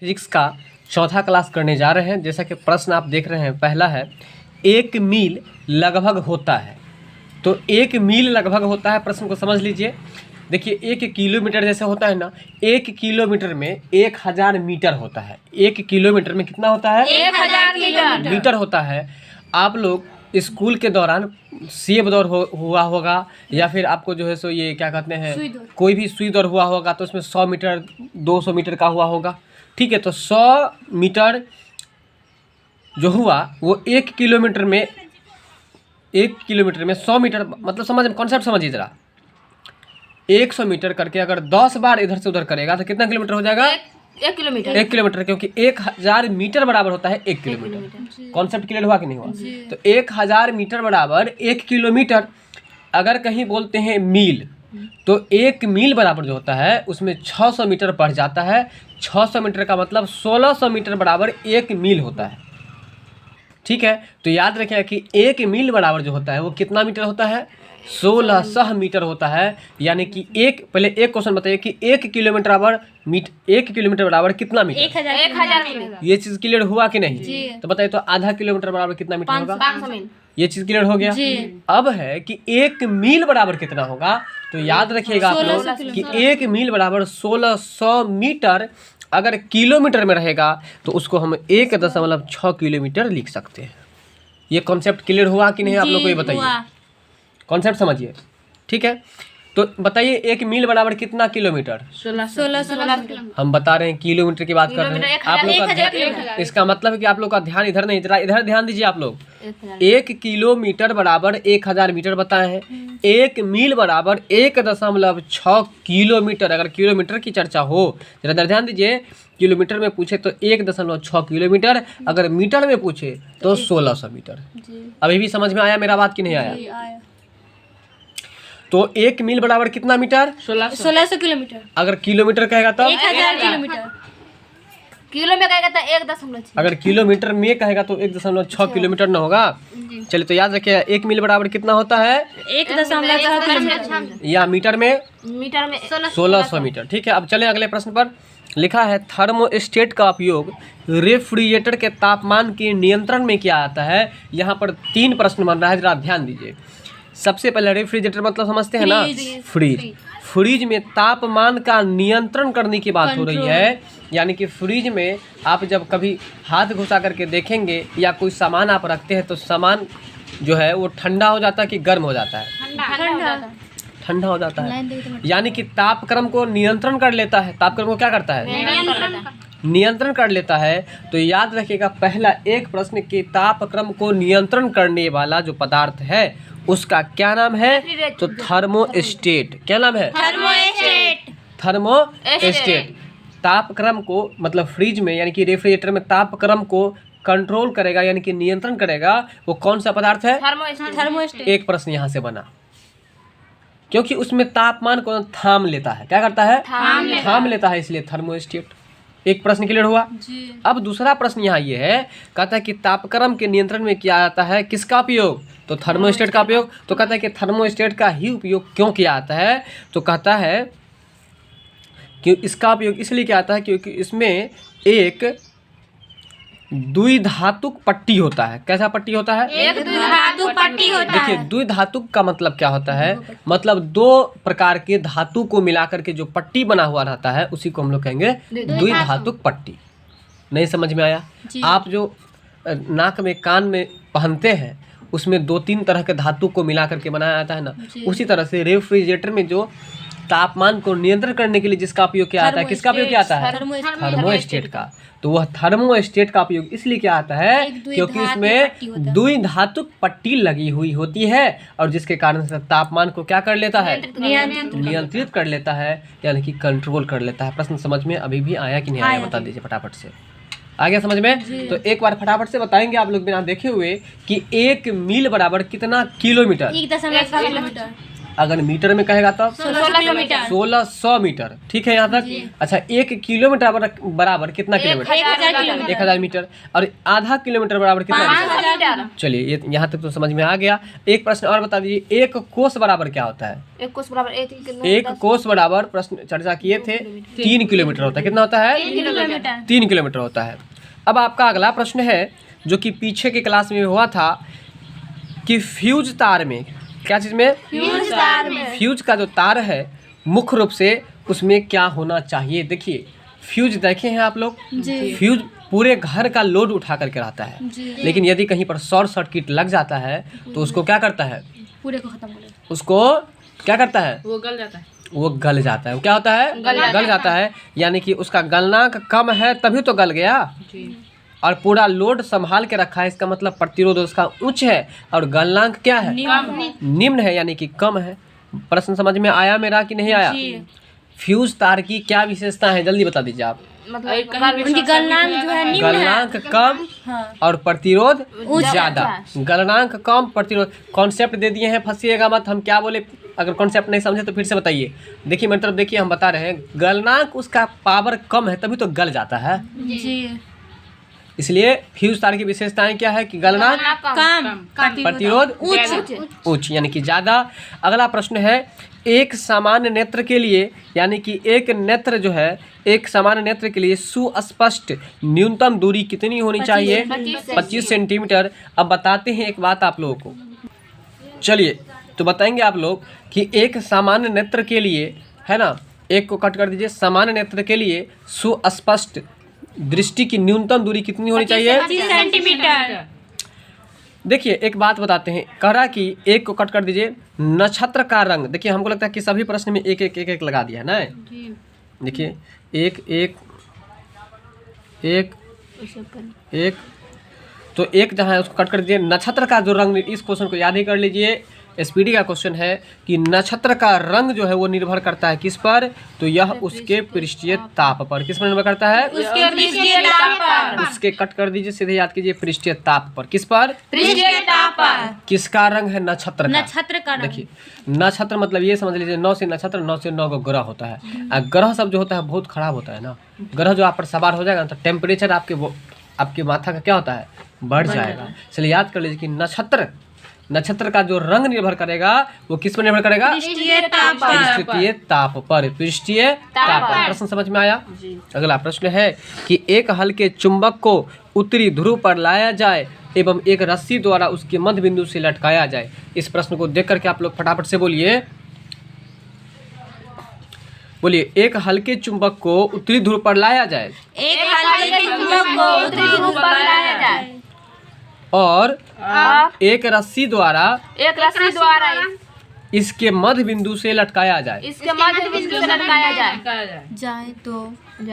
Physics का चौथा class करने जा रहे हैं। जैसा कि प्रश्न आप देख रहे हैं, पहला है 1 मील लगभग होता है। तो 1 मील लगभग होता है, प्रश्न को समझ लीजिए। देखिए 1 किलोमीटर जैसे होता है ना, 1 किलोमीटर में 1000 मीटर होता है। 1 किलोमीटर में कितना होता है? 1000 मीटर होता है। आप लोग स्कूल के दौरान सेब दौड़ हुआ होगा, या फिर आपको जो है सो ये क्या कहते हैं, कोई भी सुई दौड़ हुआ होगा, तो उसमें 100 मीटर 200 मीटर का हुआ होगा। ठीक है, तो 100 मीटर जो हुआ वो 1 किलोमीटर में 100 मीटर, मतलब समझ कॉन्सेप्ट समझिए ज़रा। 100 मीटर करके अगर 10 बार इधर से उधर करेगा तो कितना किलोमीटर हो जाएगा? 1 किलोमीटर। 1 किलोमीटर, क्योंकि 1000 मीटर बराबर होता है 1 किलोमीटर। कॉन्सेप्ट क्लियर हुआ कि नहीं हुआ? तो 1000 मीटर बराबर 1 किलोमीटर। अगर कहीं बोलते हैं मील, तो 1 मील बराबर जो होता है उसमें 600 मीटर बढ़ जाता है। 600 मीटर का मतलब 1600 मीटर बराबर 1 मील होता है। ठीक है, तो याद रखिएगा कि 1 मील बराबर जो होता है वो कितना मीटर होता है? 1600 मीटर होता है। यानी कि पहले एक क्वेश्चन बताइए कि 1 किलोमीटर बराबर 1 किलोमीटर बराबर कितना मीटर? 1000 मीटर। ये चीज़ क्लियर हुआ कि नहीं? तो बताइए तो आधा किलोमीटर बराबर कितना मीटर होगा? 500 मील। ये चीज़ क्लियर हो गया। अब है कि 1 मील बराबर कितना होगा, तो याद रखिएगा आप लोग कि 1 मील बराबर 1600 मीटर। अगर किलोमीटर में रहेगा तो उसको हम 1.6 किलोमीटर लिख सकते हैं। ये कॉन्सेप्ट क्लियर हुआ कि नहीं? आप लोग को ये बताइए, कॉन्सेप्ट समझिए। ठीक है, तो बताइए 1 मील बराबर कितना किलोमीटर? 1600। हम बता रहे हैं किलोमीटर की बात कर रहे हैं। आप लोग का इसका मतलब है कि आप लोग का ध्यान इधर नहीं, जरा इधर ध्यान दीजिए आप लोग। 1 किलोमीटर बराबर 1000 मीटर बताए हैं। 1 मील बराबर 1.6 किलोमीटर। अगर किलोमीटर की चर्चा हो, जरा इधर ध्यान दीजिए। किलोमीटर में पूछे तो 1.6 किलोमीटर, अगर मीटर में पूछे तो 1600 मीटर। अभी भी समझ में आया मेरा बात कि नहीं आया? तो 1 मील बराबर कितना मीटर? 1600 किलोमीटर। अगर किलोमीटर कहेगा तो 1000 किलोमीटर। किलो में कहेगा तो 1.6। अगर किलोमीटर में कहेगा तो 1.6 किलोमीटर ना होगा। चलिए तो याद रखिए 1 मील बराबर कितना होता है? 1.6 किलोमीटर। या मीटर में 1600 मीटर। मीटर। ठीक है, अब चलें अगले प्रश्न पर। लिखा है थर्मोस्टेट का उपयोग रेफ्रिजरेटर के तापमान के नियंत्रण में किया जाता है। यहाँ पर 3 प्रश्न बन रहा है, जरा ध्यान दीजिए। सबसे पहले रेफ्रिजरेटर मतलब समझते हैं ना, फ्रीज में तापमान का नियंत्रण करने की बात हो रही है। यानी कि फ्रीज में आप जब कभी हाथ घुसा करके देखेंगे या कोई सामान आप रखते हैं तो सामान जो है वो ठंडा हो जाता है कि गर्म हो जाता है? ठंडा हो जाता है। यानी कि तापक्रम को नियंत्रण कर लेता है। तापक्रम को क्या करता है? नियंत्रण कर लेता है। तो याद रखिएगा पहला एक प्रश्न कि तापक्रम को नियंत्रण करने वाला जो पदार्थ है उसका क्या नाम है? तो थर्मोस्टेट। क्या नाम है? थर्मोस्टेट। तापक्रम को मतलब फ्रिज में यानी कि रेफ्रिजरेटर में तापक्रम को कंट्रोल करेगा यानी कि नियंत्रण करेगा, वो कौन सा पदार्थ है? थर्मोस्टेट। एक प्रश्न यहाँ से बना, क्योंकि उसमें तापमान को थाम लेता है। क्या करता है? थाम लेता है, इसलिए थर्मोस्टेट। एक प्रश्न क्लियर हुआ। अब दूसरा प्रश्न यहाँ ये है, कहता है कि तापक्रम के नियंत्रण में किया जाता है किसका उपयोग? तो थर्मोस्टेट का उपयोग। तो कहता है कि थर्मोस्टेट का ही उपयोग क्यों किया जाता है? तो कहता है कि इसका उपयोग इसलिए किया जाता है क्योंकि इसमें एक द्विधातुक पट्टी होता है। कैसा पट्टी होता है? एक द्विधातु पट्टी होता है। देखिए द्विधातुक का मतलब क्या होता है? मतलब 2 प्रकार के धातु को मिलाकर के जो पट्टी बना हुआ रहता है उसी को हम लोग कहेंगे द्विधातुक पट्टी। नहीं समझ में आया? आप जो नाक में कान में पहनते हैं उसमें 2-3 तरह के धातु को मिला करके बनाया जाता है ना, उसी तरह से रेफ्रिजरेटर में जो तापमान को नियंत्रण करने के लिए जिसका उपयोग किया जाता है, किसका उपयोग किया जाता है? थर्मोस्टेट का। तो वह थर्मोस्टेट का उपयोग इसलिए किया जाता है क्योंकि इसमें द्विधातुक पट्टी लगी हुई होती है और जिसके कारण से तापमान को क्या कर लेता है? नियंत्रित कर लेता है, यानी कि कंट्रोल कर लेता है। प्रश्न समझ में अभी भी आया कि नहीं आया? बता दीजिए फटाफट से। आ गया समझ में? तो एक बार फटाफट से बताएंगे आप लोग बिना देखे हुए कि 1 मील बराबर कितना किलोमीटर? 1.6 किलोमीटर। अगर मीटर में कहेगा तब 1600 मीटर 1600 मीटर। ठीक है यहाँ तक। अच्छा 1 किलोमीटर बराबर कितना किलोमीटर? 1000 kilometre 1000 metre. और आधा किलोमीटर बराबर कितना? 500 मीटर। चलिए ये यहाँ तक तो समझ में आ गया। एक प्रश्न और बता दीजिए, एक कोस बराबर क्या होता है? एक कोस बराबर एक कोस बराबर प्रश्न चर्चा किए थे 3 किलोमीटर होता है। कितना होता है? 3 किलोमीटर 3 किलोमीटर होता है। अब आपका अगला प्रश्न है जो कि पीछे के क्लास में हुआ था कि फ्यूज तार में क्या चीज़ में? फ्यूज तार में फ्यूज का जो तार है मुख्य रूप से उसमें क्या होना चाहिए? देखिए फ्यूज देखे हैं आप लोग? फ्यूज पूरे घर का लोड उठा करके रहता है, लेकिन यदि कहीं पर शॉर्ट सर्किट लग जाता है तो उसको क्या करता है? पूरे को खत्म कर उसको क्या करता है? वो गल जाता है। वो गल जाता है। वो क्या होता है? गल जाता है। यानी कि उसका गलनांक कम है तभी तो गल गया। और पूरा लोड संभाल के रखा है, इसका मतलब प्रतिरोध उसका उच्च है और गलनांक क्या है? निम्न है, यानी कि कम है। प्रश्न समझ में आया मेरा कि नहीं आया? फ्यूज तार की क्या विशेषता है जल्दी बता दीजिए आप। मतलब उनकी गलनांक जो है निम्न है। गलनांक कम और प्रतिरोध ज्यादा। गलनांक कम प्रतिरोध। कॉन्सेप्ट दे दिए हैं, फंसिएगा मत। हम क्या बोले? अगर कॉन्सेप्ट नहीं समझे तो फिर से बताइए। देखिए मेरी तरफ देखिए, हम बता रहे हैं गलनांक उसका पावर कम है तभी तो गल जाता है। इसलिए फ्यूज तार की विशेषताएं क्या है कि गलनांक कम प्रतिरोध उच्च यानी कि ज्यादा। अगला प्रश्न है, एक सामान्य नेत्र के लिए यानी कि एक नेत्र जो है, एक सामान्य नेत्र के लिए सुस्पष्ट न्यूनतम दूरी कितनी होनी चाहिए? 25 सेंटीमीटर। अब बताते हैं एक बात आप लोगों को। चलिए तो बताएंगे आप लोग कि एक सामान्य नेत्र के लिए, है ना, एक को कट कर दीजिए, सामान्य नेत्र के लिए सुस्पष्ट दृष्टि की न्यूनतम दूरी कितनी होनी चाहिए? 25 सेंटीमीटर। देखिए एक बात बताते हैं, कह रहा कि एक को कट कर दीजिए। नक्षत्र का रंग, देखिए हमको लगता है कि सभी प्रश्न में एक एक एक एक लगा दिया है ना। देखिए एक एक एक एक, तो एक जहाँ है उसको कट कर दीजिए। नक्षत्र का जो रंग, इस क्वेश्चन को याद ही कर लीजिए, एसपीडी का क्वेश्चन है कि नक्षत्र का रंग जो है वो निर्भर करता है किस पर? तो यह उसके पृष्ठीय ताप पर। किस पर निर्भर करता है? उसके पृष्ठीय ताप पर। उसके कट कर दीजिए, सीधे याद कीजिए, पृष्ठीय ताप पर। किस पर? पृष्ठीय ताप पर। किसका रंग है? नक्षत्र का। नक्षत्र का रंग। देखिए नक्षत्र मतलब ये समझ लीजिए 9 से नक्षत्र, 9 से 9 को ग्रह होता है। ग्रह सब जो होता है बहुत खराब होता है ना। ग्रह जो आप पर सवार हो जाएगा ना तो टेम्परेचर आपके माथा का क्या होता है? बढ़ जाएगा। इसलिए याद कर लीजिए कि नक्षत्र का जो रंग निर्भर करेगा वो किस पर निर्भर करेगा? पृष्ठीय ताप पर। पृष्ठीय ताप पर। पृष्ठीय ताप पर। प्रश्न समझ में आया? अगला प्रश्न है कि एक हल्के चुंबक को उत्तरी ध्रुव पर लाया जाए एवं एक रस्सी द्वारा उसके मध्य बिंदु से लटकाया जाए। इस प्रश्न को देख करके आप लोग फटाफट से बोलिए, एक हल्के चुंबक को उत्तरी ध्रुव पर लाया जाए। एक हल्के चुंबक को उत्तरी ध्रुव पर लाया जाए और एक रस्सी द्वारा इसके मध्य बिंदु से लटकाया जाए। इसके मध्य बिंदु से लटकाया जाए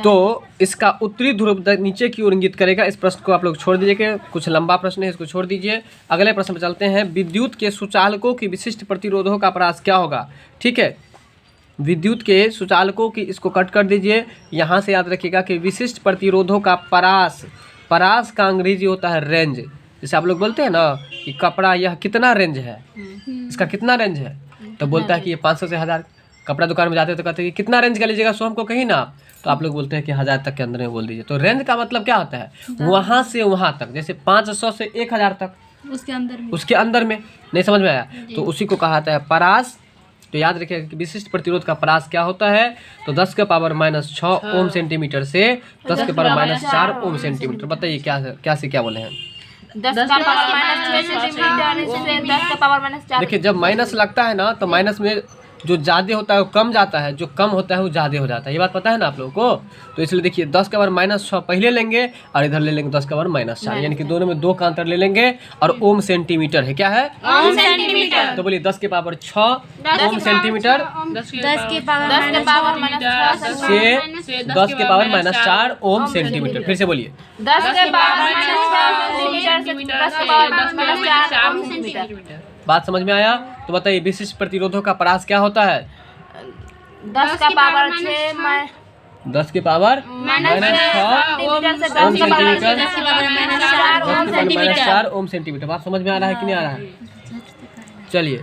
तो इसका उत्तरी ध्रुव नीचे की ओर इंगित करेगा। इस प्रश्न को आप लोग छोड़ दीजिए, कि कुछ लंबा प्रश्न है, इसको छोड़ दीजिए। अगले प्रश्न पर चलते हैं। विद्युत के सुचालकों की विशिष्ट प्रतिरोधों का परास क्या होगा? ठीक है, विद्युत के सुचालकों की, इसको कट कर दीजिए। यहाँ से याद रखिएगा कि विशिष्ट प्रतिरोधों का परास का अंग्रेजी होता है रेंज। जैसे आप लोग बोलते हैं ना कि कपड़ा यह कितना रेंज है, इसका कितना रेंज है, तो बोलता है कि ये 500 से 1000। कपड़ा दुकान में जाते हैं तो कहते हैं कि कितना रेंज का लीजिएगा, सो हमको कहीं ना, तो आप लोग बोलते हैं कि 1000 तक के अंदर में बोल दीजिए। तो रेंज का मतलब क्या होता है? वहाँ से वहाँ तक, जैसे 500 से 1000 तक, उसके अंदर में। नहीं समझ में आया? तो उसी को कहा जाता है परास। तो याद रखिएगा कि विशिष्ट प्रतिरोध का परास क्या होता है? तो 10 के पावर -6 ओम सेंटीमीटर से 10 के पावर -4 ओम सेंटीमीटर। बताइए क्या से क्या बोले हैं? 10 का पावर -6 सेंटीमीटर से 10 का पावर -4। देखिए जब माइनस लगता है ना तो माइनस में जो ज़्यादा होता है वो कम जाता है, जो कम होता है वो ज़्यादा हो जाता है। ये बात पता है ना आप लोगों को? तो इसलिए देखिए 10 के पावर -6 पहले लेंगे और इधर ले लेंगे 10 के पावर -4, यानी कि दोनों में 2 का अंतर ले लेंगे। और ओम सेंटीमीटर है, क्या है? ओम सेंटीमीटर। तो बोलिए 10 के पावर 6 ओम सेंटीमीटर 10 के पावर -6 से 10 के पावर -4 ओम सेंटीमीटर। फिर से बोलिए 10 के पावर -6 सेंटीमीटर से 10 के पावर -4 ओम सेंटीमीटर। बात समझ में आया? तो बताइए विशिष्ट प्रतिरोधों का परास क्या होता है? 10 का पावर 6 10 के पावर -4 ओम सेंटीमीटर। बात समझ में आ रहा है कि नहीं आ रहा है? चलिए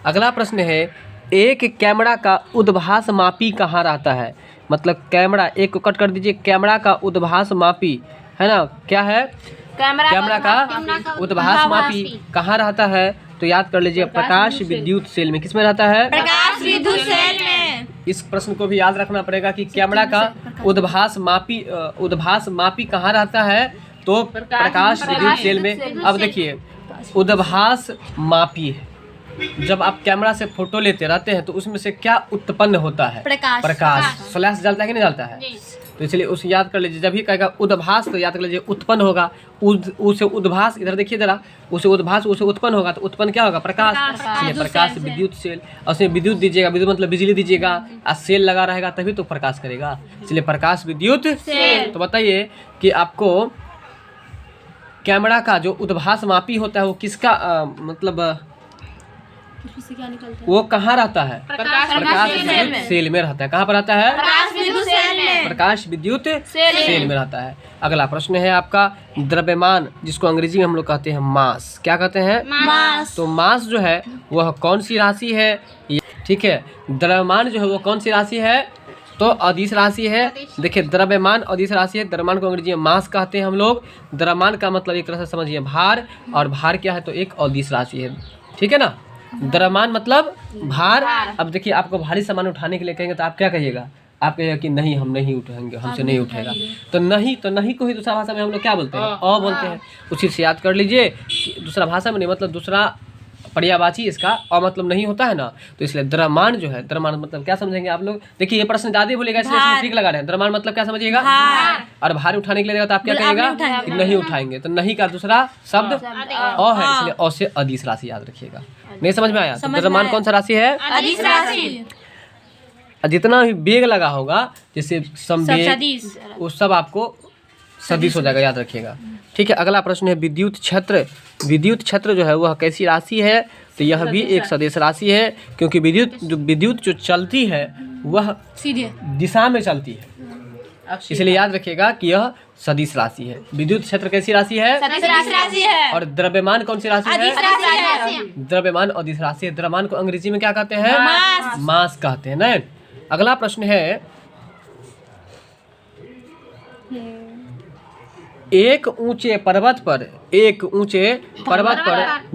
अगला प्रश्न है एक कैमरा का उद्भास मापी कहाँ रहता है? मतलब कैमरा, एक को कट कर दीजिए, कैमरा का उद्भास मापी है ना, क्या है? कैमरा का उद्भास मापी कहाँ रहता है? तो याद कर लीजिए, प्रकाश विद्युत सेल में। किसमें रहता है? प्रकाश विद्युत सेल में। इस प्रश्न को भी याद रखना पड़ेगा कि कैमरा का उद्भास मापी कहाँ रहता है? तो प्रकाश विद्युत सेल में। अब देखिए, उद्भास मापी है, जब आप कैमरा से फोटो लेते रहते हैं तो उसमें से क्या उत्पन्न होता है? प्रकाश। फ्लैश जलता है कि नहीं जलता है? तो इसलिए उसे याद कर लीजिए, जब भी कहेगा उद्भास तो याद कर लीजिए उत्पन्न होगा। उसे उद्भास, इधर देखिए जरा, उसे उद्भास उसे उत्पन्न होगा, तो उत्पन्न क्या होगा? प्रकाश। इसलिए प्रकाश विद्युत सेल, और उसमें विद्युत दीजिएगा, विद्युत मतलब बिजली दीजिएगा, और सेल लगा रहेगा तभी तो प्रकाश करेगा, इसलिए प्रकाश विद्युत सेल। तो बताइए कि आपको कैमरा का जो उद्भास मापी होता है वो किसका मतलब वो कहाँ रहता है? प्रकाश विद्युत सेल में रहता है। कहाँ पर रहता है? प्रकाश विद्युत सेल में रहता है। अगला प्रश्न है आपका, द्रव्यमान, जिसको अंग्रेजी में हम लोग कहते हैं मास। क्या कहते हैं? मास। तो मास जो है वह कौन सी राशि है? ठीक है, द्रव्यमान जो है वो कौन सी राशि है? तो अदिश राशि है। देखिए, द्रव्यमान अदिश राशि है। द्रव्यमान को अंग्रेजी में मास कहते हैं हम लोग। द्रव्यमान का मतलब एक तरह से समझिए भार, और भार क्या है? तो एक अदिश राशि है। ठीक है ना, द्रव्यमान मतलब भार। अब देखिए, आपको भारी सामान उठाने के लिए कहेंगे तो आप क्या कहिएगा? आप कहिएगा कि नहीं, हम नहीं उठाएंगे, हमसे नहीं उठेगा। तो नहीं को ही दूसरा भाषा में हम लोग क्या बोलते हैं? अ बोलते हैं। उसी से याद कर लीजिए कि दूसरा भाषा में नहीं, मतलब दूसरा पर्यायवाची इसका अ मतलब नहीं होता है ना, तो इसलिए द्रव्यमान जो है, द्रव्यमान मतलब क्या समझेंगे आप लोग? देखिए, ये प्रश्न ज्यादा बोलेगा इसलिए इसमें ठीक लगा रहे हैं। द्रव्यमान मतलब क्या समझिएगा? और भार उठाने के लिए तो आप क्या कहिएगा? कि नहीं उठाएंगे। तो नहीं का दूसरा शब्द अ है, इसलिए अ से अदिश राशि याद रखिएगा। नहीं समझ में आया? तो द्रव्यमान कौन सा राशि है? अदिश राशि। जितना भी बेग लगा होगा, जैसे संवेग, वो सब आपको सदिश हो जाएगा, याद रखिएगा। ठीक है, अगला प्रश्न है विद्युत क्षेत्र। विद्युत क्षेत्र जो है वह कैसी राशि है? तो यह भी एक सदिश राशि है, क्योंकि विद्युत जो चलती है वह सीधे दिशा में चलती है, इसलिए याद रखिएगा कि यह सदिश राशि है। विद्युत क्षेत्र कैसी राशि है? सदिश राशि है। और द्रव्यमान कौन सी राशि है? अदिश राशि है। द्रव्यमान अदिश राशि है। द्रव्यमान को अंग्रेजी में क्या कहते हैं? मास कहते हैं ना। अगला प्रश्न है, एक ऊंचे पर्वत पर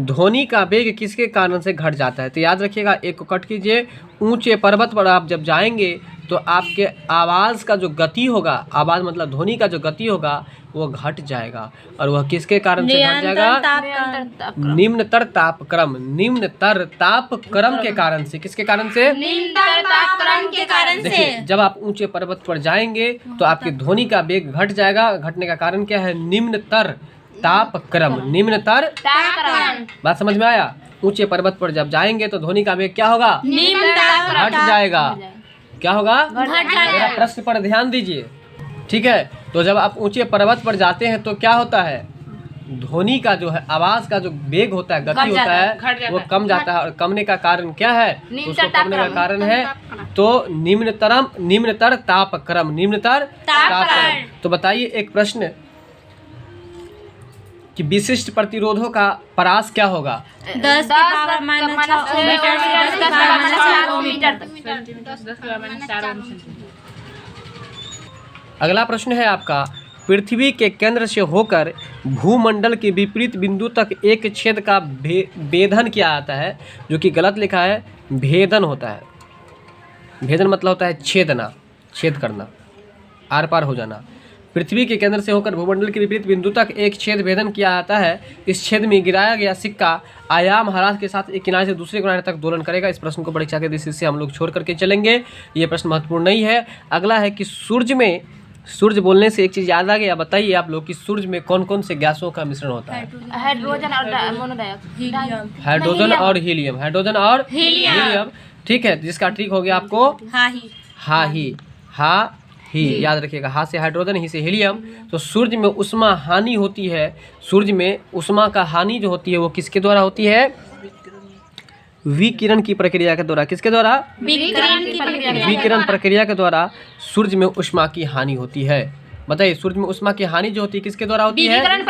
ध्वनि का वेग किसके कारण से घट जाता है? तो याद रखिएगा, एक को कट कीजिए। ऊंचे पर्वत पर आप जब जाएंगे तो आपके आवाज़ का जो गति होगा, आवाज़ मतलब ध्वनि का जो गति होगा वो घट जाएगा, और वह किसके कारण से घट जाएगा? निम्नतर तापक्रम। निम्नतर तापक्रम के कारण से। किसके कारण से? निम्नतर तापक्रम के कारण से। देखिए, जब आप ऊंचे पर्वत पर जाएंगे तो आपकी ध्वनि का वेग घट जाएगा। घटने का कारण क्या है? निम्नतर तापक्रम। निम्नतर तापक्रम। बात समझ में आया? ऊंचे पर्वत पर जब जाएंगे तो ध्वनि का वेग क्या होगा? घट जाएगा। क्या होगा? मेरा प्रश्न पर ध्यान दीजिए, ठीक है। तो जब आप ऊंचे पर्वत पर जाते हैं तो क्या होता है? ध्वनि का जो है, आवाज का जो वेग होता है, गति होता है, वो कम जाता है। और कमने का कारण क्या है? उसको कमने का कारण है तो निम्नतर तापक्रम। निम्नतर तापक्रम। तो बताइए एक प्रश्न कि विशिष्ट प्रतिरोधों का परास क्या होगा? 10 की पावर -6 मीटर से 10 की पावर -4 मीटर। अगला प्रश्न है आपका, पृथ्वी के केंद्र से होकर भूमंडल के विपरीत बिंदु तक एक छेद का भेदन किया जाता है, जो कि गलत लिखा है, भेदन होता है। भेदन मतलब होता है छेदना, छेद करना, आर पार हो जाना। पृथ्वी के केंद्र से होकर भूमंडल के विपरीत बिंदु तक एक छेद भेदन किया जाता है। इस छेद में गिराया गया सिक्का आयाम ह्रास के साथ एक किनारे से दूसरे किनारे तक दोलन करेगा। इस प्रश्न को परीक्षा के दृष्टि से हम लोग छोड़ करके चलेंगे, ये प्रश्न महत्वपूर्ण नहीं है। अगला है कि सूर्य बोलने से एक चीज़ याद आ गया। बताइए आप लोग कि सूर्य में कौन कौन से गैसों का मिश्रण होता है? हाइड्रोजन और हीलियम। हाइड्रोजन और हीलियम, ठीक है। जिसका ट्रिक हो गया आपको हा ही, याद रखिएगा। हा से हाइड्रोजन, ही से हीलियम। तो सूर्य में उष्मा हानि होती है। सूर्य में उष्मा का हानि जो होती है वो किसके द्वारा होती है? विकिरण की प्रक्रिया के द्वारा। किसके द्वारा? विकिरण प्रक्रिया के द्वारा सूर्य में उष्मा की हानि होती है। बताइए, सूर्य में उष्मा की हानि जो होती है किसके द्वारा होती है? विकिरण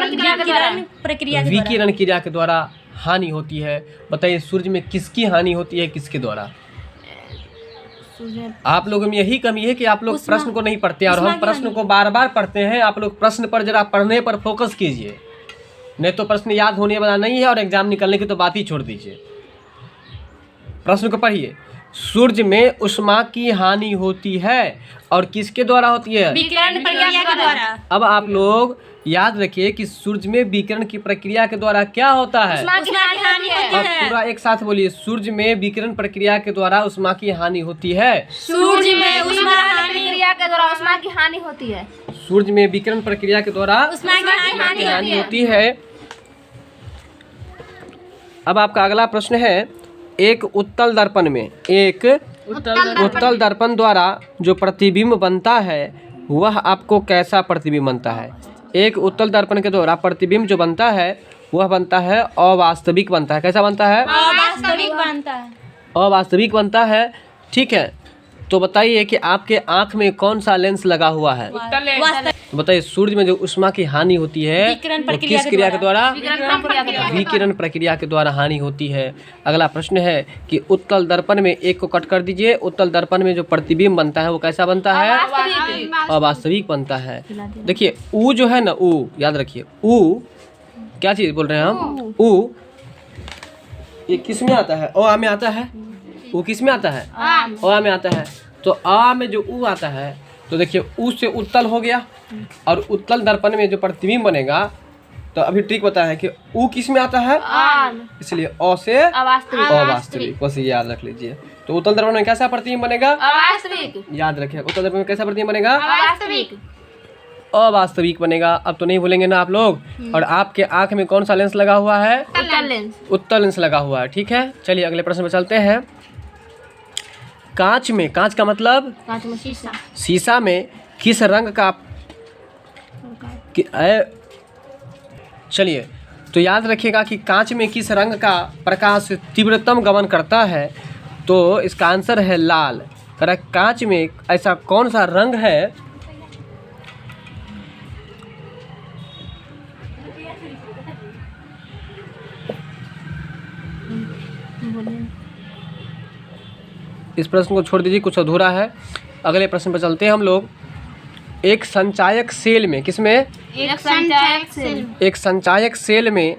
क्रिया के द्वारा हानि होती है। बताइए, सूर्य में किसकी हानि होती है, किसके द्वारा? आप लोगों में यही कमी है कि आप लोग प्रश्न को नहीं पढ़ते और हम प्रश्न को बार बार पढ़ते हैं। आप लोग प्रश्न पर जरा पढ़ने पर फोकस कीजिए, नहीं तो प्रश्न याद होने वाला नहीं है और एग्जाम निकलने की तो बात ही छोड़ दीजिए। प्रश्न को पढ़िए। सूर्य में ऊष्मा की हानि होती है और किसके द्वारा होती है? विकिरण प्रक्रिया के द्वारा। अब आप लोग याद रखिए कि सूर्य में विकिरण की प्रक्रिया के द्वारा क्या होता है? ऊष्मा की हानि होती अब है। पूरा एक साथ बोलिए। सूर्य में विकिरण प्रक्रिया के द्वारा ऊष्मा की हानि होती है। सूर्य में ऊष्मा प्रक्रिया के द्वारा ऊष्मा की हानि होती है। सूर्य में विकिरण प्रक्रिया के द्वारा ऊष्मा की हानि होती है। अब आपका अगला प्रश्न है, एक उत्तल दर्पण में उत्तल दर्पण द्वारा जो प्रतिबिंब बनता है वह आपको कैसा प्रतिबिंब बनता है? एक उत्तल दर्पण के द्वारा प्रतिबिंब जो बनता है वह बनता है अवास्तविक बनता है। कैसा बनता है? अवास्तविक बनता है। अवास्तविक बनता है। ठीक है, तो बताइए कि आपके आँख में कौन सा लेंस लगा हुआ है? तो बताइए, सूर्य में जो ऊष्मा की हानि होती है वो किस क्रिया के द्वारा? विकिरण प्रक्रिया के द्वारा हानि होती है। अगला प्रश्न है कि उत्तल दर्पण में, एक को कट कर दीजिए, उत्तल दर्पण में जो प्रतिबिंब बनता है वो कैसा बनता है? अवास्तविक बनता है। देखिए ऊ जो है ना, ऊ याद रखिए, ऊ क्या चीज बोल रहे हैं हम? ऊ ये किस में आता है? अ में आता है। ऊ किस में आता है? अ में आता है। तो अ में जो ऊ आता है, तो देखिए ऊ से उत्तल हो गया और उत्तल दर्पण में जो प्रतिबिंब बनेगा, तो अभी ट्रिक बताया है कि ऊ किस में आता है, इसलिए अ से अवास्तविक, बस ये याद रख लीजिए। तो उत्तल दर्पण में कैसा प्रतिबिंब बनेगा? अवास्तविक। याद रखिए, उत्तल दर्पण में कैसा प्रतिबिंब बनेगा? अवास्तविक। अवास्तविक बनेगा। अब तो नहीं भूलेंगे ना आप लोग। और आपके आंख में कौन सा लेंस लगा हुआ है? उत्तल लेंस। उत्तल लेंस लगा हुआ है। ठीक है, चलिए अगले प्रश्न पे चलते हैं। कांच में, कांच का मतलब कांच में शीशा। शीशा में किस रंग का चलिए तो याद रखिएगा कि कांच में किस रंग का प्रकाश तीव्रतम गमन करता है? तो इसका आंसर है लाल। करेक्ट। कांच में ऐसा कौन सा रंग है इस प्रश्न को छोड़ दीजिए, कुछ अधूरा है। अगले प्रश्न पर चलते हैं हम लोग। एक संचायक सेल में, किसमें? एक संचायक सेल। एक संचायक सेल में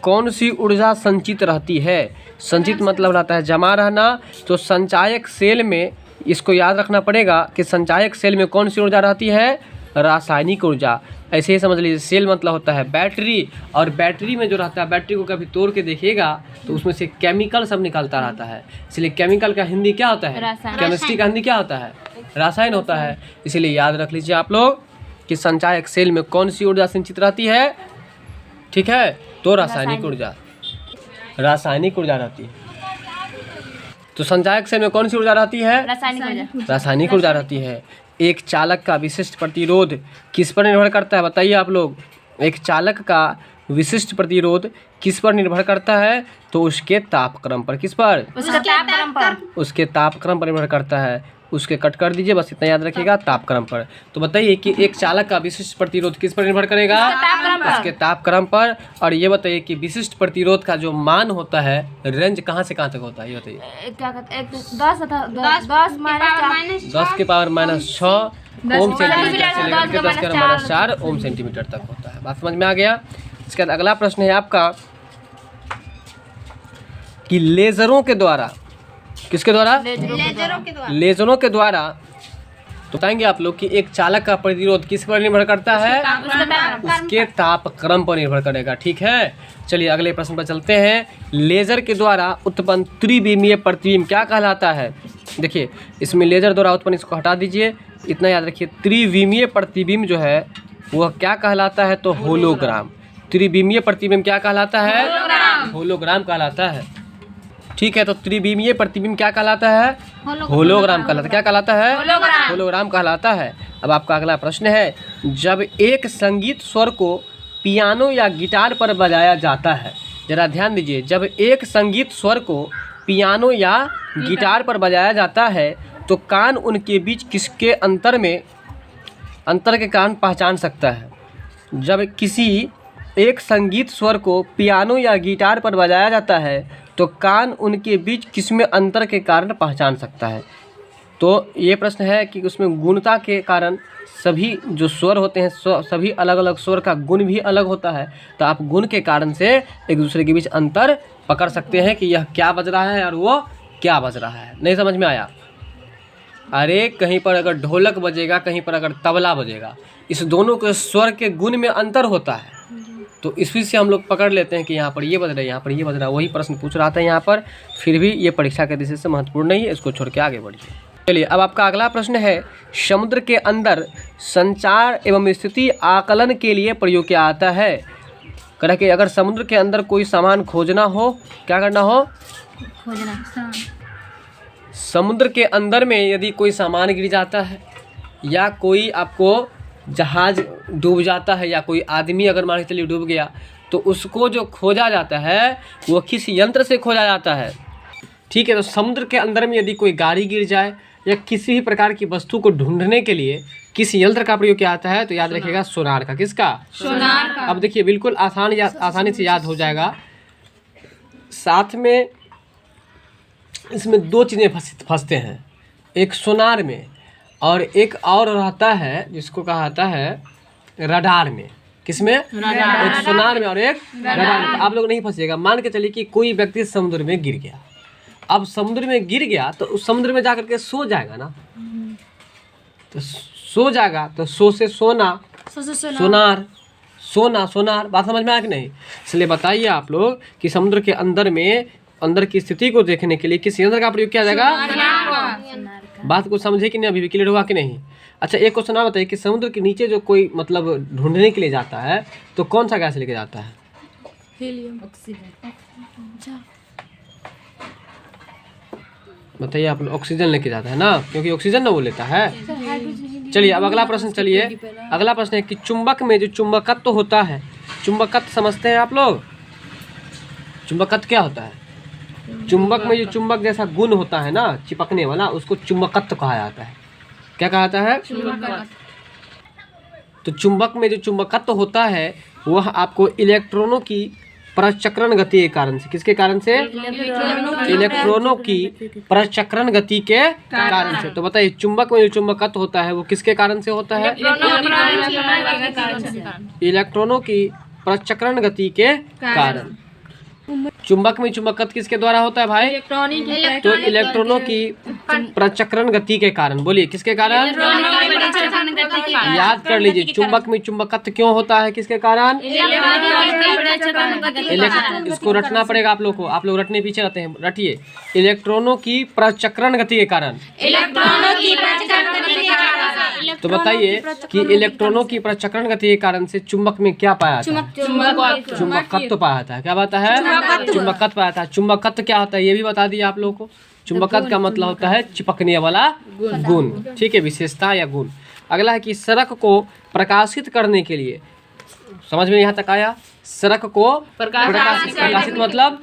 कौन सी ऊर्जा संचित रहती है? संचित मतलब रहता है जमा रहना। तो संचायक सेल में इसको याद रखना पड़ेगा कि संचायक सेल में कौन सी ऊर्जा रहती है? रासायनिक ऊर्जा। ऐसे ही समझ लीजिए, सेल मतलब होता है बैटरी, और बैटरी में जो रहता है, बैटरी को कभी तोड़ के देखिएगा तो उसमें से केमिकल सब निकलता रहता है। इसलिए केमिकल का हिंदी क्या होता है? केमिस्ट्री का हिंदी क्या होता है? रसायन होता है। इसीलिए याद रख लीजिए आप लोग कि संचायक सेल में कौन सी ऊर्जा संचित रहती है? ठीक है, तो रासायनिक ऊर्जा, रासायनिक ऊर्जा रहती है। तो संचायक सेल में कौन सी ऊर्जा रहती है? रासायनिक ऊर्जा रहती है। एक चालक का विशिष्ट प्रतिरोध किस पर निर्भर करता है? बताइए आप लोग। एक चालक का विशिष्ट प्रतिरोध किस पर निर्भर करता है? तो उसके तापक्रम पर। किस पर? उसके तापक्रम पर। उसके तापक्रम पर निर्भर करता है। उसके कट कर दीजिए, बस इतना याद रखिएगा, तापक्रम पर। तो बताइए कि एक चालक का विशिष्ट प्रतिरोध किस पर निर्भर करेगा? उसके तापक्रम पर। और ये बताइए कि विशिष्ट प्रतिरोध का जो मान होता है, रेंज कहाँ से कहाँ तक होता है, ये बताइए। क्या कहते हैं? 10 के पावर -6 ओम सेंटीमीटर से लेकर के 10 के पावर -4 ओम सेंटीमीटर तक होता है। बात समझ में आ गया? इसके बाद अगला प्रश्न है आपका कि लेजरों के द्वारा, किसके द्वारा? लेजरों के द्वारा। तो बताएंगे आप लोग कि एक चालक का प्रतिरोध किस पर निर्भर करता है? उसके तापक्रम पर निर्भर करेगा। ठीक है, चलिए अगले प्रश्न पर चलते हैं। लेजर के द्वारा उत्पन्न त्रिविमीय प्रतिबिंब क्या कहलाता है? देखिए इसमें लेजर द्वारा उत्पन्न, इसको हटा दीजिए, इतना याद रखिए। त्रिविमीय प्रतिबिंब जो है वह क्या कहलाता है? तो होलोग्राम। त्रिविमीय प्रतिबिंब क्या कहलाता है? होलोग्राम कहलाता है। ठीक है, तो त्रिविमीय प्रतिबिंब क्या कहलाता है? होलोग्राम कहलाता है। क्या कहलाता है? होलोग्राम कहलाता है। अब आपका अगला प्रश्न है, जब एक संगीत स्वर को पियानो या गिटार पर बजाया जाता है, जरा ध्यान दीजिए, जब एक संगीत स्वर को पियानो या गिटार पर बजाया जाता है तो कान उनके बीच किसके अंतर के कारण पहचान सकता है? जब किसी एक संगीत स्वर को पियानो या गिटार पर बजाया जाता है तो कान उनके बीच किसमें अंतर के कारण पहचान सकता है? तो ये प्रश्न है कि उसमें गुणता के कारण सभी जो स्वर होते हैं सभी अलग अलग स्वर का गुण भी अलग होता है। तो आप गुण के कारण से एक दूसरे के बीच अंतर पकड़ सकते हैं कि यह क्या बज रहा है और वो क्या बज रहा है। नहीं समझ में आया? अरे कहीं पर अगर ढोलक बजेगा, कहीं पर अगर तबला बजेगा, इस दोनों के स्वर के गुण में अंतर होता है। तो इसी से हम लोग पकड़ लेते हैं कि यहाँ पर ये बज रहा है, यहाँ पर ये बज रहा है। वही प्रश्न पूछ रहा था यहाँ पर, फिर भी ये परीक्षा के दृष्टि से महत्वपूर्ण नहीं है, इसको छोड़ के आगे बढ़िए। चलिए अब आपका अगला प्रश्न है, समुद्र के अंदर संचार एवं स्थिति आकलन के लिए प्रयोग किया आता है। कह कि अगर समुद्र के अंदर कोई सामान खोजना हो, क्या करना हो? खोजना। समुद्र के अंदर में यदि कोई सामान गिर जाता है या कोई आपको जहाज डूब जाता है या कोई आदमी अगर मान के चलिए डूब गया, तो उसको जो खोजा जाता है वो किस यंत्र से खोजा जाता है? ठीक है, तो समुद्र के अंदर में यदि कोई गाड़ी गिर जाए या किसी भी प्रकार की वस्तु को ढूंढने के लिए किस यंत्र का प्रयोग किया जाता है? तो याद रखिएगा सोनार का। किसका? सोनार का। अब देखिए बिल्कुल आसानी से याद हो जाएगा। साथ में इसमें दो चीज़ें फंसते हैं, एक सोनार में और एक और रहता है जिसको कहा जाता है रडार में। किसमें? रडार। एक सोनार में और एक रडार में। तो आप लोग नहीं फंसिएगा। मान के चलिए कि कोई व्यक्ति समुद्र में गिर गया। अब समुद्र में गिर गया तो उस समुद्र में जाकर के सो जाएगा ना, तो सो जाएगा तो सो से सोना, सोनार, सोना सोनार। बात समझ में आया कि नहीं? इसलिए बताइए आप लोग कि समुद्र के अंदर में अंदर की स्थिति को देखने के लिए किस यंत्र का प्रयोग किया जाएगा? बात को समझे कि नहीं? अभी भी क्लियर हुआ कि नहीं? अच्छा एक क्वेश्चन और बताइए कि समुद्र के नीचे जो कोई मतलब ढूंढने के लिए जाता है तो कौन सा गैस लेके जाता है? Helium, oxygen. बताइए आप लोग। ऑक्सीजन लेके जाता है ना, क्योंकि ऑक्सीजन ना वो लेता है। चलिए अब अगला प्रश्न, चलिए अगला प्रश्न है कि चुंबक में जो चुंबकत्व होता है, चुंबकत्व समझते हैं आप लोग? चुंबकत्व क्या होता है? चुंबक में जो चुंबक जैसा गुण होता है ना, चिपकने वाला, उसको चुंबकत्व कहा जाता है। क्या कहा जाता है? तो चुंबक में जो चुंबकत्व होता है वह आपको इलेक्ट्रॉनों की प्रचक्रण गति के कारण से, किसके कारण से? इलेक्ट्रॉनों की प्रचक्रण गति के कारण से। तो बताइए चुंबक में जो चुंबकत्व होता है वो किसके कारण से होता है? इलेक्ट्रॉनों की प्रचक्रण गति के कारण। चुंबक में चुंबकत्व किसके द्वारा होता है भाई? तो इलेक्ट्रॉनों की प्रचक्रण गति के कारण। बोलिए किसके कारण? याद कर लीजिए, चुंबक में चुंबकत्व क्यों होता है, किसके कारण? इसको रटना पड़ेगा आप लोग को, आप लोग रटने पीछे रहते हैं, रटिए। इलेक्ट्रॉनों की प्रचक्रण गति के कारण। तो बताइए कि इलेक्ट्रॉनों की प्रचक्रण गति के कारण से चुंबक में क्या पाया जाता है? चुंबकत्व पाया जाता है। क्या बात है? चुंबकत्व पाया जाता है। चुंबकत्व क्या होता है ये भी बता दिए आप लोगों को। चुंबकत्व का मतलब होता है चिपकने वाला गुण। ठीक है, विशेषता या गुण। अगला है कि सड़क को प्रकाशित करने के लिए, समझ में यहाँ तक आया? सड़क को प्रकाशित मतलब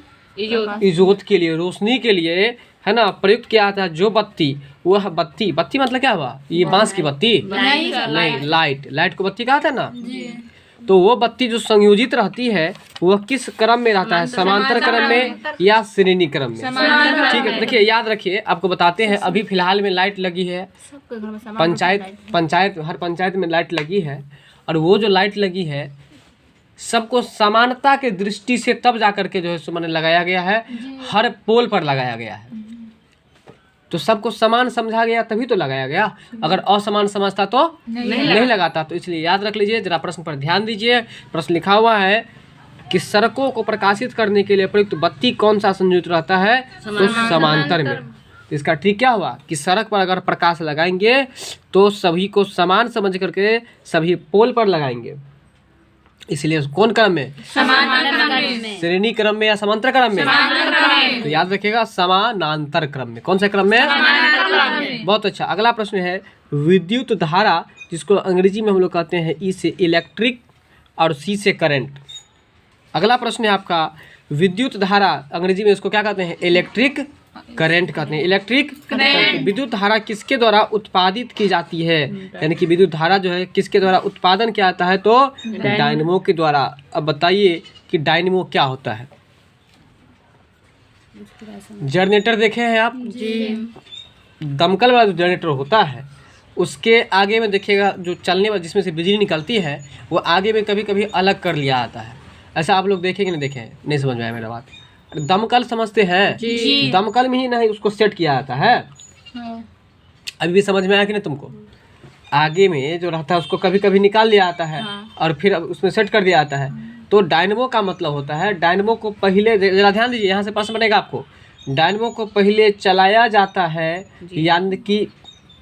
इजोत के लिए, रोशनी के लिए, है ना, प्रयुक्त किया जाता है जो बत्ती, वह बत्ती, बत्ती मतलब क्या हुआ? ये बांस की बत्ती नहीं, लाइट को बत्ती कहा था ना। तो वो बत्ती जो संयोजित रहती है वह किस क्रम में रहता है? समांतर क्रम में या श्रेणी क्रम में? ठीक है, देखिए याद रखिए, आपको बताते हैं। अभी फिलहाल में लाइट लगी है, पंचायत हर पंचायत में लाइट लगी है, और वो जो लाइट लगी है सबको समानता के दृष्टि से तब जाकर के जो है सो मैंने लगाया गया है, हर पोल पर लगाया गया है। तो सबको समान समझा गया तभी तो लगाया गया, अगर असमान समझता तो नहीं लगाता। तो इसलिए याद रख लीजिए, जरा प्रश्न पर ध्यान दीजिए। प्रश्न लिखा हुआ है कि सड़कों को प्रकाशित करने के लिए प्रयुक्त बत्ती कौन सा संयोजित रहता है? तो समांतर में। इसका ठीक क्या हुआ कि सड़क पर अगर प्रकाश लगाएंगे तो सभी को समान समझ करके सभी पोल पर लगाएंगे। इसलिए कौन क्रम में? श्रेणी क्रम में या समांतर क्रम में? तो याद रखिएगा समानांतर क्रम में। कौन से क्रम में? बहुत अच्छा। अगला प्रश्न है विद्युत धारा, जिसको अंग्रेजी में हम लोग कहते हैं ई से इलेक्ट्रिक और सी से करंट। अगला प्रश्न है आपका विद्युत धारा, अंग्रेजी में इसको क्या कहते हैं? इलेक्ट्रिक करंट कहते हैं। इलेक्ट्रिक विद्युत धारा किसके द्वारा उत्पादित की जाती है? यानी कि विद्युत धारा जो है किसके द्वारा उत्पादन किया जाता है? तो डायनेमो के द्वारा। अब बताइए कि डायनेमो क्या होता है? जनरेटर देखे हैं आप? जी। दमकल वाला जो जनरेटर होता है उसके आगे में देखिएगा जो चलने वाला जिसमें से बिजली निकलती है वो आगे में कभी कभी अलग कर लिया आता है। ऐसा आप लोग देखें कि नहीं देखें? नहीं समझ में आया मेरा बात? दमकल समझते हैं? जी। दमकल में ही नहीं उसको सेट किया जाता है। अभी भी समझ में आया कि नहीं तुमको? आगे में जो रहता है उसको कभी कभी निकाल लिया आता है और फिर अब उसमें सेट कर दिया जाता है। तो डायनमो का मतलब होता है, डायनमो को पहले जरा ध्यान दीजिए, यहाँ से प्रश्न बनेगा आपको। डायनमो को पहले चलाया जाता है, यानी कि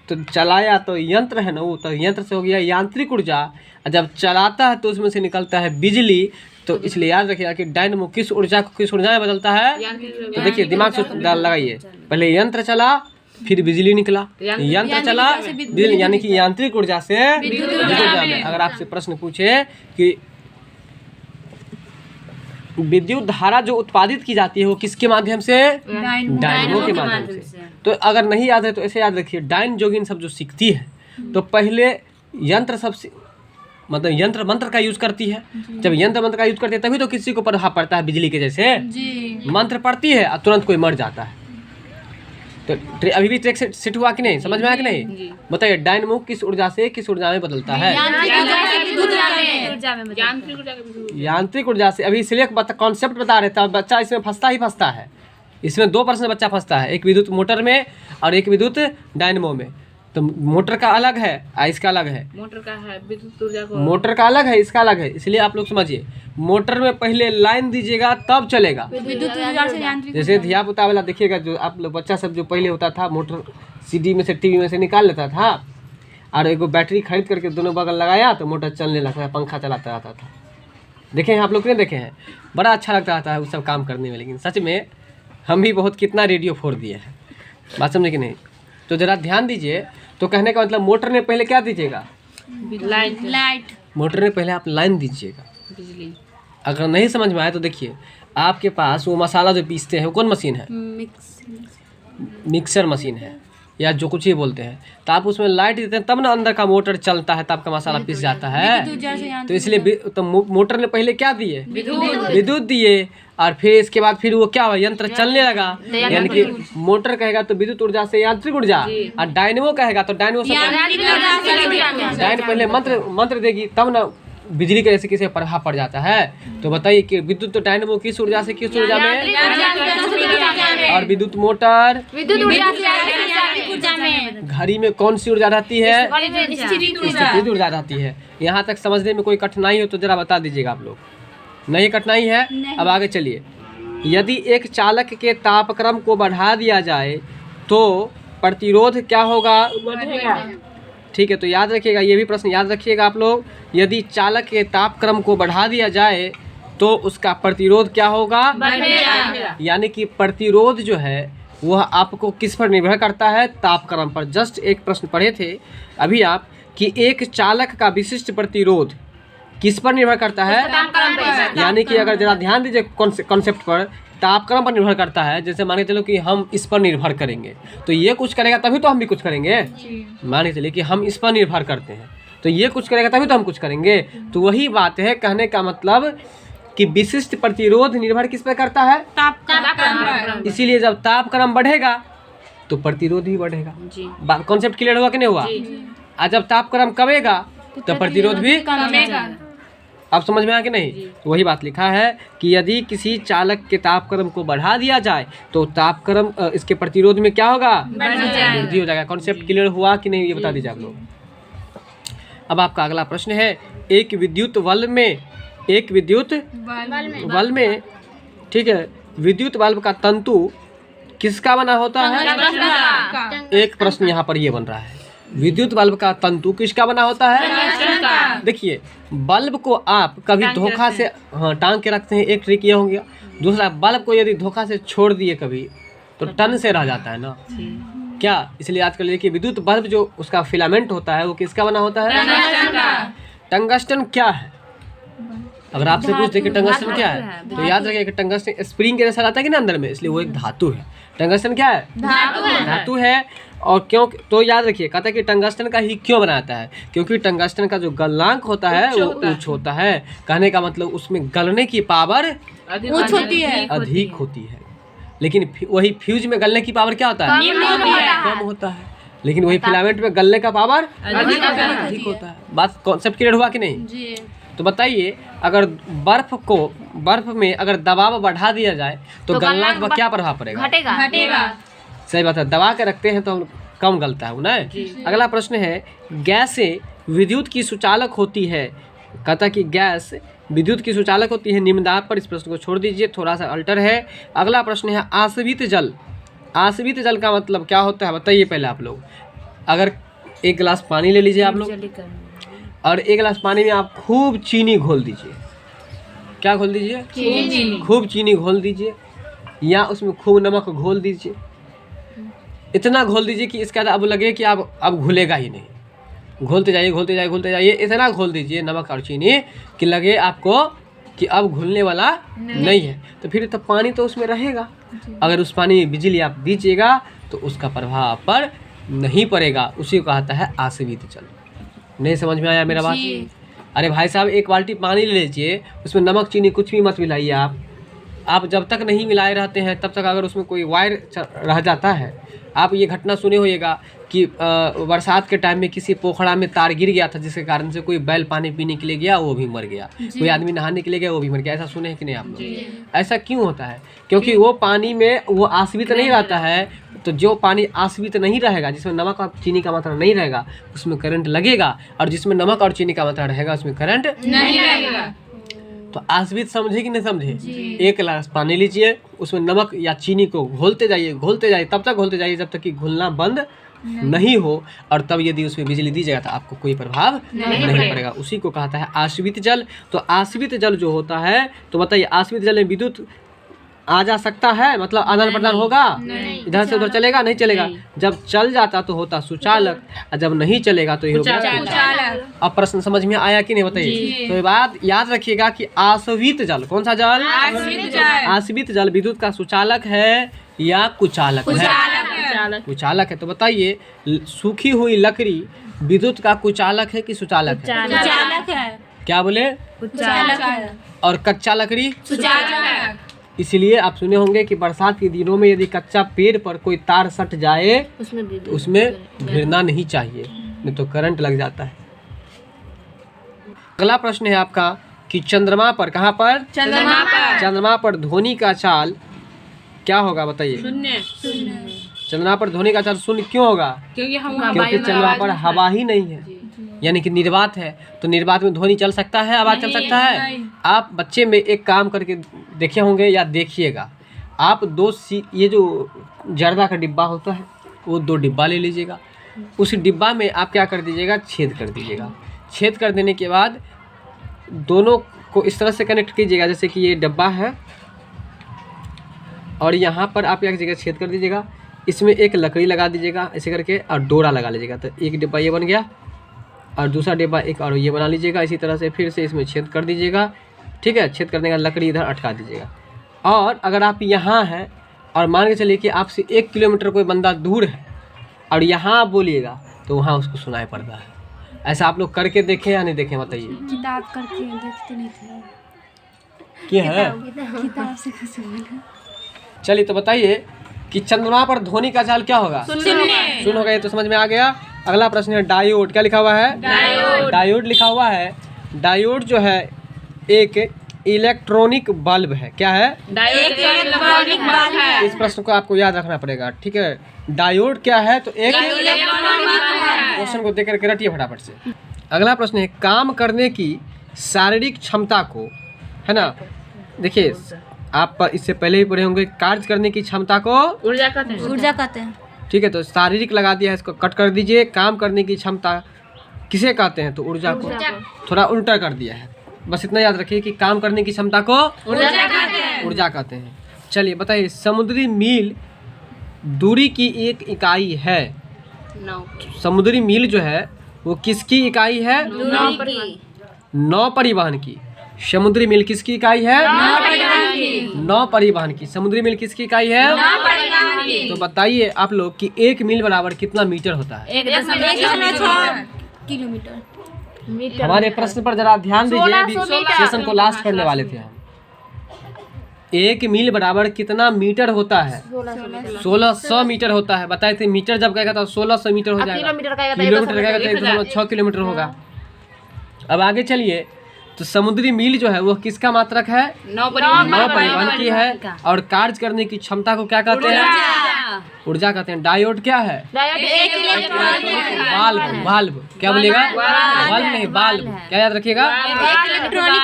तो चलाया तो यंत्र है ना, वो तो यंत्र से हो गया यांत्रिक ऊर्जा, और जब चलाता है तो उसमें से निकलता है बिजली। तो इसलिए याद रखिएगा कि डायनमो किस ऊर्जा को किस ऊर्जा में बदलता है। तो देखिए दिमाग से लगाइए, पहले यंत्र चला फिर बिजली निकला, यंत्र चला बिजली, यानी कि यांत्रिक ऊर्जा से विद्युत ऊर्जा में। अगर आपसे प्रश्न पूछे कि विद्युत धारा जो उत्पादित की जाती है वो किसके माध्यम से? डायनमो के माध्यम से। तो अगर नहीं याद है तो ऐसे याद रखिए, डायन जोगिन सब जो सीखती है तो पहले यंत्र सब मतलब यंत्र मंत्र का यूज करती है। जब यंत्र मंत्र का यूज करती है तभी तो किसी को प्रभाव पड़ता है बिजली के जैसे। मंत्र पढ़ती है और तुरंत कोई मर जाता है। तो अभी भी ट्रैक सेट हुआ कि नहीं? समझ में आया कि नहीं? बताइए डायनमो किस ऊर्जा से किस ऊर्जा में बदलता है? यांत्रिक ऊर्जा से। अभी इसलिए कॉन्सेप्ट बता रहे थे, बच्चा इसमें फंसता ही फंसता है। इसमें 2 प्रश्न बच्चा फंसता है, एक विद्युत मोटर में और एक विद्युत डायनमो में। तो मोटर का अलग है इसका अलग है, मोटर का है विद्युत ऊर्जा को, मोटर का अलग है इसका अलग है। इसलिए आप लोग समझिए, मोटर में पहले लाइन दीजिएगा तब चलेगा। विद्युत ऊर्जा से यांत्रिक जैसे धिया पुता वाला देखिएगा, जो आप लोग बच्चा सब जो पहले होता था, मोटर सीडी में से टीवी में से निकाल लेता था और एक बैटरी खरीद करके दोनों बगल लगाया तो मोटर चलने लगता है, पंखा चलाता रहता था। देखे हैं आप लोग? नहीं देखे हैं? बड़ा अच्छा लगता था वो सब काम करने में। लेकिन सच में हम भी बहुत कितना रेडियो फोड़ दिए हैं, बात समझे कि नहीं? तो ज़रा ध्यान दीजिए। तो कहने का मतलब मोटर में पहले क्या दीजिएगा? लाइट। मोटर में पहले आप लाइन दीजिएगा। बिजली। अगर नहीं समझ में आए तो देखिए, आपके पास वो मसाला जो पीसते हैं वो कौन मशीन है? मिक्सर मशीन है या जो कुछ ही बोलते हैं। तो आप उसमें लाइट देते हैं तब ना अंदर का मोटर चलता है, तब आपका मसाला पीस जाता है। तो इसलिए तो मोटर ने पहले क्या दिए? विद्युत दिए, और फिर इसके बाद फिर वो क्या हुआ? यंत्र चलने लगा। यानी कि मोटर कहेगा तो विद्युत ऊर्जा से यांत्रिक ऊर्जा, और डायनमो कहेगा तो डायनमो से डायन पहले मंत्र देगी तब ना बिजली के जैसे किसी प्रभाव पड़ जाता है। तो बताइए कि विद्युत तो डायनमो किस ऊर्जा से किस ऊर्जा में, और विद्युत मोटर घड़ी में कौन सी ऊर्जा रहती है? स्थिर ऊर्जा रहती है। यहाँ तक समझने में कोई कठिनाई हो तो जरा बता दीजिएगा आप लोग। नहीं कठिनाई है? अब आगे चलिए। यदि एक चालक के तापक्रम को बढ़ा दिया जाए तो प्रतिरोध क्या होगा? ठीक है, तो याद रखिएगा, ये भी प्रश्न याद रखिएगा आप लोग। यदि चालक के तापक्रम को बढ़ा दिया जाए तो उसका प्रतिरोध क्या होगा? यानी कि प्रतिरोध जो है वह आपको किस पर निर्भर करता है? तापक्रम पर। जस्ट एक प्रश्न पढ़े थे अभी आप कि एक चालक का विशिष्ट प्रतिरोध किस पर निर्भर करता है? यानी कि अगर जरा ध्यान दीजिए कॉन्सेप्ट पर, तापक्रम पर निर्भर करता है। जैसे मान के चलो कि हम इस पर निर्भर करेंगे तो ये कुछ करेगा तभी तो हम भी कुछ करेंगे। मान के चलिए कि हम इस पर निर्भर करते हैं तो ये कुछ करेगा तभी तो हम कुछ करेंगे। तो वही बात है, कहने का मतलब कि विशिष्ट प्रतिरोध निर्भर किस पर करता है? तापक्रम। इसीलिए जब तापक्रम बढ़ेगा तो प्रतिरोध भी बढ़ेगा। कॉन्सेप्ट क्लियर हुआ कि नहीं हुआ? और जब तापक्रम कमेगा तो प्रतिरोध भी कमेगा। अब समझ में आया कि नहीं? तो वही बात लिखा है कि यदि किसी चालक के तापक्रम को बढ़ा दिया जाए तो तापक्रम इसके प्रतिरोध में क्या होगा? वृद्धि हो जाएगा। कॉन्सेप्ट क्लियर हुआ कि नहीं ये बता दीजिए आप लोग। अब आपका अगला प्रश्न है, एक विद्युत बल्ब में ठीक है, विद्युत बल्ब का तंतु किसका बना होता है? एक प्रश्न यहाँ पर ये बन रहा है, विद्युत बल्ब का तंतु किसका बना होता है? देखिए, बल्ब को आप कभी धोखा से टांग के रखते हैं, एक ट्रिक ये हो गया। दूसरा, बल्ब को यदि धोखा से छोड़ दिए कभी तो टन से रह जाता है ना क्या? इसलिए आजकल देखिए विद्युत बल्ब जो उसका फिलामेंट होता है वो किसका बना होता है? टंगस्टन क्या है? अगर आपसे पूछते कि टंगस्टन क्या है तो याद रखिए कि टंगस्टन स्प्रिंग के जैसा रहता है कि ना अंदर में, इसलिए वो एक धातु है। टंगस्टन क्या है? धातु है। और क्यों? तो याद रखिए, कहता है कि टंगस्टन का ही क्यों बनाता है? क्योंकि टंगस्टन का जो गलनांक होता है वो उच्च होता है। कहने का मतलब उसमें गलने की पावर अधिक होती है। लेकिन वही फ्यूज में गलने की पावर क्या होता है? कम होता है। लेकिन वही फिलामेंट में गलने का पावर अधिक होता है। बात कॉन्सेप्ट क्लियर हुआ कि नहीं जी। तो बताइए, अगर बर्फ में अगर दबाव बढ़ा दिया जाए तो गलना का क्या प्रभाव पड़ेगा? घटेगा। सही बात है, दबा के रखते हैं तो हम कम गलता है ना। अगला प्रश्न है, गैसें विद्युत की सुचालक होती है। कहता कि गैस विद्युत की सुचालक होती है निम्न दाब पर। इस प्रश्न को छोड़ दीजिए, थोड़ा सा अल्टर है। अगला प्रश्न है, आश्रित जल। आश्रित जल का मतलब क्या होता है बताइए पहले आप लोग। अगर एक गिलास पानी ले लीजिए आप लोग, और एक गिलास पानी में आप खूब चीनी घोल दीजिए। क्या घोल दीजिए? खूब चीनी घोल दीजिए, या उसमें खूब नमक घोल दीजिए। इतना घोल दीजिए कि इसका अब लगे कि अब घुलेगा ही नहीं। घोलते जाइए, इतना घोल दीजिए नमक और चीनी कि लगे आपको कि अब घुलने वाला नहीं है। तो फिर तो पानी तो उसमें रहेगा। अगर उस पानी में बिजली आप दीजिएगा तो उसका प्रभाव पर नहीं पड़ेगा। उसी को कहता है आश्रित जल। नहीं समझ में आया मेरा बात? अरे भाई साहब, एक बाल्टी पानी ले लीजिए, उसमें नमक चीनी कुछ भी मत मिलाइए। आप जब तक नहीं मिलाए रहते हैं तब तक अगर उसमें कोई वायर रह जाता है, आप ये घटना सुने होइएगा कि बरसात के टाइम में किसी पोखड़ा में तार गिर गया था, जिसके कारण से कोई बैल पानी पीने के लिए गया वो भी मर गया, कोई आदमी नहाने के लिए गया वो भी मर गया। ऐसा सुने हैं कि नहीं आप लोग? ऐसा क्यों होता है? क्योंकि वो पानी में वो आश्रित नहीं रहता है। तो जो पानी आश्रित नहीं रहेगा, जिसमें नमक और चीनी का मात्रा नहीं रहेगा, उसमें करंट लगेगा, और जिसमें नमक और चीनी का मात्रा रहेगा उसमें करंट नहीं लगेगा। तो आश्रित समझे कि नहीं समझे? एक गिलास पानी लीजिए, उसमें नमक या चीनी को घोलते जाइए, तब तक घोलते जाइए जब तक कि घुलना बंद नहीं हो, और तब यदि उसमें बिजली दी जाएगा तो आपको कोई प्रभाव नहीं पड़ेगा। उसी को कहता है आश्रित जल। तो आश्रित जल जो होता है, तो बताइए आश्रित जल में विद्युत आ जा सकता है, मतलब आदान प्रदान होगा? इधर से उधर चलेगा? नहीं चलेगा। जब चल जाता तो होता सुचालक, और जब नहीं चलेगा तो ये होगा कुचालक। अब प्रश्न समझ में आया कि नहीं बताइए? तो ये बात याद रखिएगा कि आश्रित जल, कौन सा जल? आश्रित जल विद्युत का सुचालक है या कुचालक है? कुचालक है। तो बताइए, सूखी हुई लकड़ी विद्युत का कुचालक है कि सुचालक है? कुचालक है। क्या बोले? कुचालक है। और कच्चा लकड़ी? सुचालक। इसलिए आप सुने होंगे कि बरसात के दिनों में यदि कच्चा पेड़ पर कोई तार सट जाए तो उसमें भिड़ना नहीं चाहिए, नहीं तो करंट लग जाता है। अगला प्रश्न है आपका कि चंद्रमा पर, कहाँ पर? चंद्रमा पर ध्वनि का चाल क्या होगा बताइए? शून्य। चंद्रमा पर ध्वनि का चाल शून्य क्यों होगा? क्योंकि चंद्रमा पर हवा ही नहीं है, यानी कि निर्वात है। तो निर्वात में ध्वनि चल सकता है, आवाज चल सकता है? आप बच्चे में एक काम करके देखे होंगे या देखिएगा, आप ये जो जर्दा का डिब्बा होता है वो 2 डिब्बा ले लीजिएगा। उस डिब्बा में आप क्या कर दीजिएगा? छेद कर दीजिएगा। छेद कर देने के बाद दोनों को इस तरह से कनेक्ट कीजिएगा, जैसे कि ये डिब्बा है और यहाँ पर आप एक जगह छेद कर दीजिएगा। इसमें एक लकड़ी लगा दीजिएगा ऐसे करके, और डोरा लगा लीजिएगा। तो एक डिब्बा ये बन गया, और दूसरा डिब्बा एक और ये बना लीजिएगा। इसी तरह से फिर से इसमें छेद कर दीजिएगा। ठीक है, छेद करने का लकड़ी इधर अटका दीजिएगा। और अगर आप यहाँ हैं और मान के चलिए कि आपसे 1 किलोमीटर कोई बंदा दूर है और यहाँ आप बोलिएगा तो वहाँ उसको सुनाई पड़ता है। ऐसा आप लोग करके देखें या नहीं देखें बताइए? किताब करके देखते नहीं थे। क्या है? किताब से कुछ बोला। चलिए तो बताइए कि चंद्रमा पर ध्वनि का चाल क्या होगा? शून्य होगा। ये तो समझ में आ गया। अगला प्रश्न है डायोड। क्या लिखा हुआ है? डायोड लिखा हुआ है। डायोड जो है एक इलेक्ट्रॉनिक बल्ब है। क्या है? डायोड इलेक्ट्रॉनिक बल्ब है। इस प्रश्न को आपको याद रखना पड़ेगा। ठीक है, डायोड क्या है? तो एक क्वेश्चन को देख करके रटिए फटाफट से। अगला प्रश्न है काम करने की शारीरिक क्षमता को, है ना, देखिए आप इससे पहले ही पढ़े होंगे, कार्य करने की क्षमता को ऊर्जा कहते हैं। ठीक है, तो शारीरिक लगा दिया है, इसको कट कर दीजिए। काम करने की क्षमता किसे कहते हैं? तो ऊर्जा को। थोड़ा उल्टा कर दिया है, बस इतना याद रखिए कि काम करने की क्षमता को ऊर्जा कहते हैं। चलिए बताइए, समुद्री मील दूरी की एक इकाई है। समुद्री मील जो है वो किसकी इकाई है? नौ परिवहन की। समुद्री मील किसकी इकाई है? नौ परिवहन की। समुद्री मील किसकी इकाई है? तो बताइए आप लोग कि 1 मील बराबर कितना मीटर होता है? 1.6 किलोमीटर। हमारे प्रश्न पर जरा ध्यान दीजिए, अभी सेशन को लास्ट करने वाले थे हम। 1 मील बराबर कितना मीटर होता है? 1600 मीटर होता है। बताए थे मीटर जब कहेगा तो 1600 मीटर हो जाएगा। किलोमीटर कहेगा तो किलोमीटर कहेगा तो 1.6 किलोमीटर होगा। अब आगे चलिए, तो समुद्री मील जो है वो किसका मात्रक है? 9 परिवहन की है। और कार्य करने की क्षमता को क्या कहते हैं? ऊर्जा कहते हैं। डायोड क्या है? बाल्ब। बाल्ब क्या बोलेगा? बाल्ब नहीं, बाल्ब। क्या याद रखिएगा?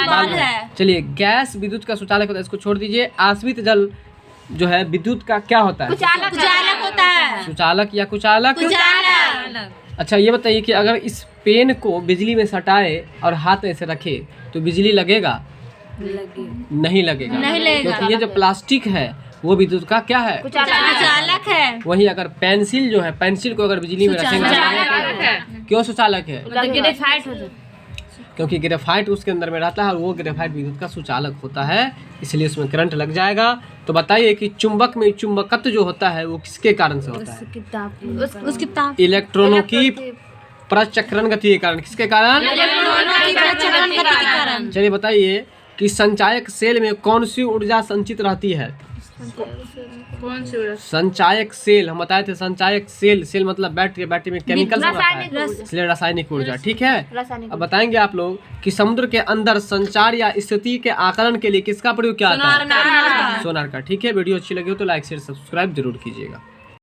बाल्ब है। चलिए, गैस विद्युत का सुचालक होता है, इसको छोड़ दीजिए। आश्रित जल जो है विद्युत का क्या होता है? कुचालक होता है। सुचालक या कुचालक? कुचालक। अच्छा, ये बताइए कि अगर इस पेन को बिजली में सटाए और हाथ ऐसे रखे तो बिजली लगेगा? नहीं लगेगा। क्योंकि ये जो प्लास्टिक है वो विद्युत का क्या है? कुचालक है। वही अगर पेंसिल जो है, पेंसिल को अगर बिजली में रखेंगे, क्यों सुचालक है? क्योंकि ग्रेफाइट उसके अंदर में रहता है और वो ग्रेफाइट विद्युत का सुचालक होता है, इसलिए उसमें करंट लग जाएगा। तो बताइए कि चुंबक में चुंबकत्व जो होता है वो किसके कारण से होता है? उसकी ताप। इलेक्ट्रॉनों की प्रचक्रण गति के कारण। किसके कारण? चलिए बताइए कि संचायक सेल में कौन सी ऊर्जा संचित रहती है? कौन सी ऊर्जा? संचायक सेल, हम बताए थे संचायक सेल। सेल मतलब बैटरी, बैटरी में केमिकल रहता है, इसलिए रासायनिक ऊर्जा। ठीक है। अब बताएंगे आप लोग कि समुद्र के अंदर संचार या स्थिति के आकलन के लिए किसका प्रयोग किया जाता है? सोनार का। ठीक है। वीडियो अच्छी लगी हो तो लाइक शेयर सब्सक्राइब जरूर कीजिएगा।